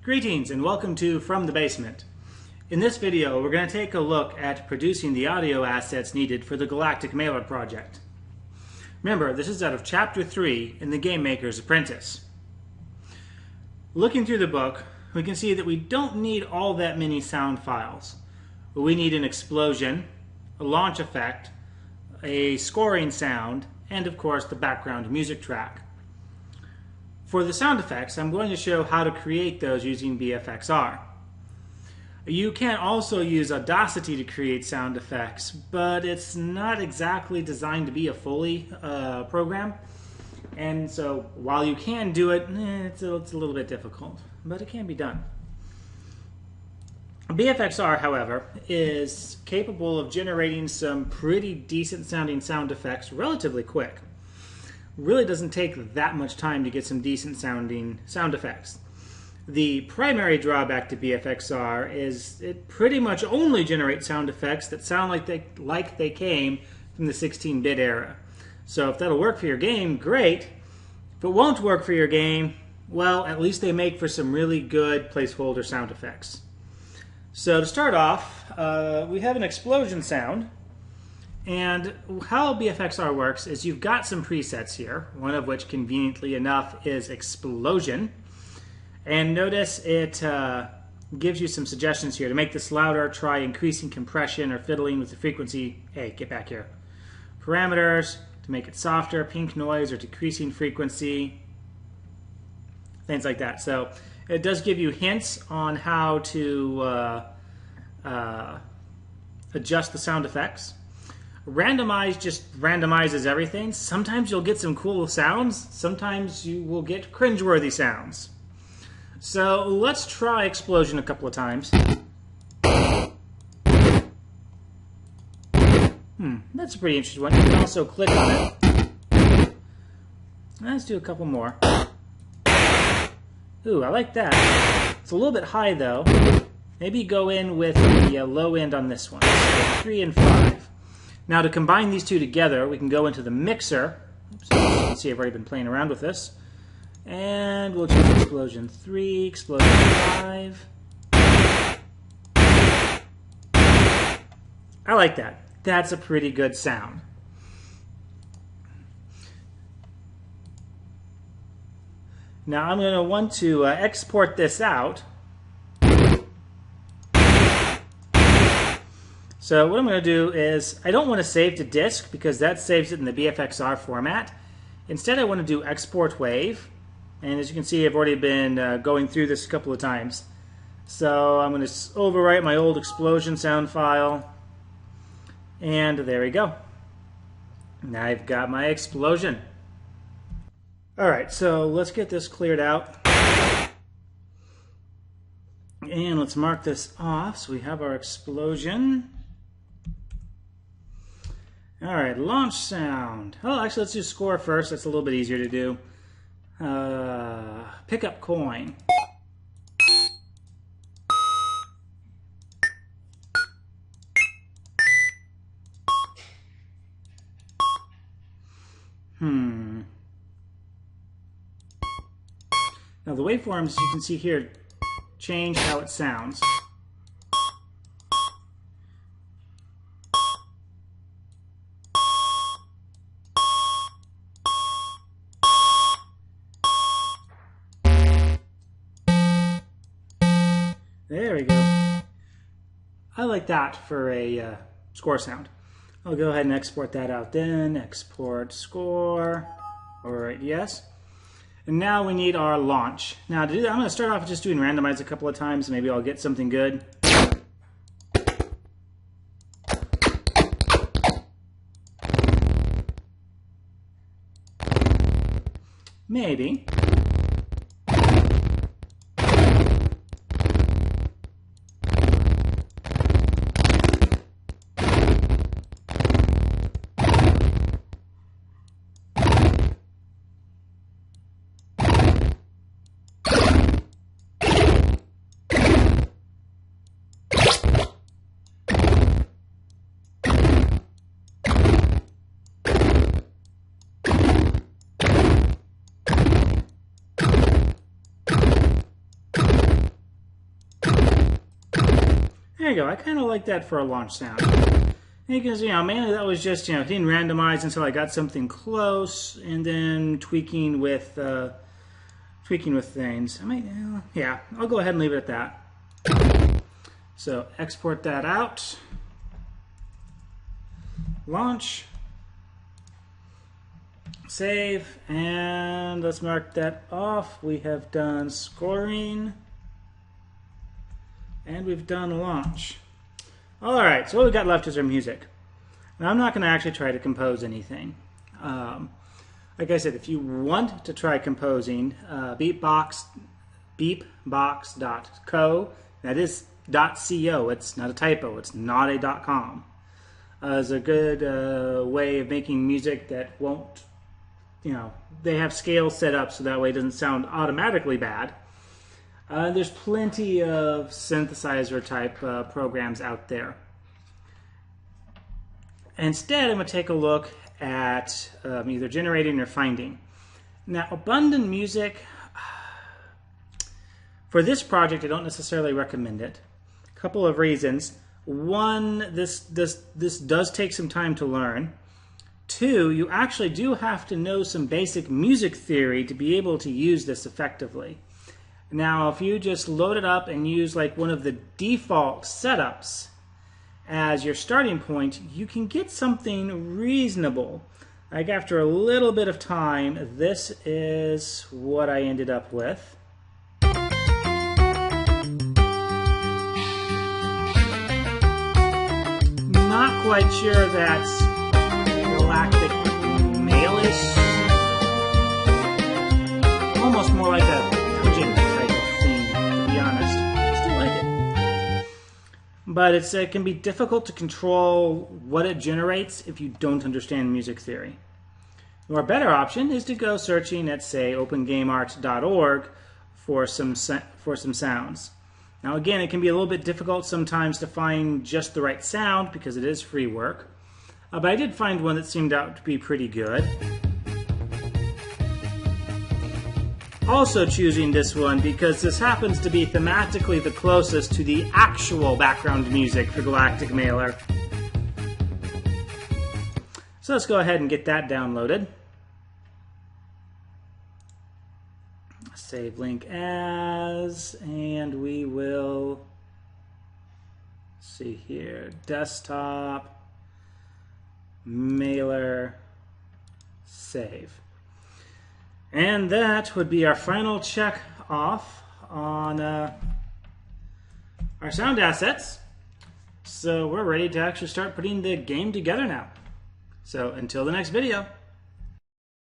Greetings and welcome to From the Basement. In this video, we're going to take a look at producing the audio assets needed for the Galactic Mailer project. Remember, this is out of Chapter 3 in the Game Maker's Apprentice. Looking through the book, we can see that we don't need all that many sound files. We need an explosion, a launch effect, a scoring sound, and of course the background music track. For the sound effects, I'm going to show how to create those using BFXR. You can also use Audacity to create sound effects, but it's not exactly designed to be a Foley program. And so while you can do it, it's a little bit difficult, but it can be done. BFXR, however, is capable of generating some pretty decent sounding sound effects relatively quick. Really doesn't take that much time to get some decent sounding sound effects. The primary drawback to BFXR is it pretty much only generates sound effects that sound like they came from the 16-bit era. So if that'll work for your game, great. If it won't work for your game, well, at least they make for some really good placeholder sound effects. So to start off, we have an explosion sound. And how BFXR works is you've got some presets here, one of which conveniently enough is explosion. And notice it gives you some suggestions here. To make this louder, try increasing compression or fiddling with the frequency. Hey, get back here. Parameters, to make it softer, pink noise, or decreasing frequency. Things like that. So it does give you hints on how to adjust the sound effects. Randomize just randomizes everything. Sometimes you'll get some cool sounds. Sometimes you will get cringeworthy sounds. So let's try explosion a couple of times. That's a pretty interesting one. You can also click on it. Let's do a couple more. Ooh, I like that. It's a little bit high though. Maybe go in with the low end on this one. So 3 and 5. Now to combine these two together, we can go into the mixer. Oops, you can see I've already been playing around with this. And we'll choose explosion 3, explosion 5. I like that. That's a pretty good sound. Now I'm going to want to export this out. So what I'm going to do is, I don't want to save to disk because that saves it in the BFXR format. Instead I want to do export wave. And as you can see, I've already been going through this a couple of times. So I'm going to overwrite my old explosion sound file. And there we go. Now I've got my explosion. Alright, so let's get this cleared out. And let's mark this off so we have our explosion. Alright, launch sound. Oh, actually, let's do score first. That's a little bit easier to do. Pick up coin. Now the waveforms, you can see here, change how it sounds. There we go. I like that for a score sound. I'll go ahead and export that out then. Export score. Alright, yes. And now we need our launch. Now to do that, I'm going to start off with just doing randomize a couple of times. Maybe I'll get something good. Maybe. There you go. I kind of like that for a launch sound. Because, mainly that was just, hitting randomize until I got something close, and then tweaking with things. Yeah, I'll go ahead and leave it at that. So export that out. Launch. Save, and let's mark that off. We have done scoring, and we've done launch. All right, so what we've got left is our music. Now, I'm not going to actually try to compose anything. Like I said, if you want to try composing, beepbox.co, that is .co, it's not a typo, it's not a .com, is a good way of making music that won't, they have scale set up so that way it doesn't sound automatically bad. There's plenty of synthesizer type programs out there. Instead, I'm going to take a look at either generating or finding. Now, Abundant Music, for this project, I don't necessarily recommend it. A couple of reasons. One, this does take some time to learn. Two, you actually do have to know some basic music theory to be able to use this effectively. Now, if you just load it up and use like one of the default setups as your starting point, you can get something reasonable. Like after a little bit of time, this is what I ended up with. Not quite sure that's Galactic Mailer. Almost more like a dungeon type of theme, to be honest. Still like it. But it can be difficult to control what it generates if you don't understand music theory. Your better option is to go searching at, say, opengameart.org for some sounds. Now, again, it can be a little bit difficult sometimes to find just the right sound because it is free work. But I did find one that seemed out to be pretty good. Also choosing this one because this happens to be thematically the closest to the actual background music for Galactic Mailer. So let's go ahead and get that downloaded. Save link as, and we will see here, desktop, mailer, save. And that would be our final check off on our sound assets. So we're ready to actually start putting the game together now. So until the next video.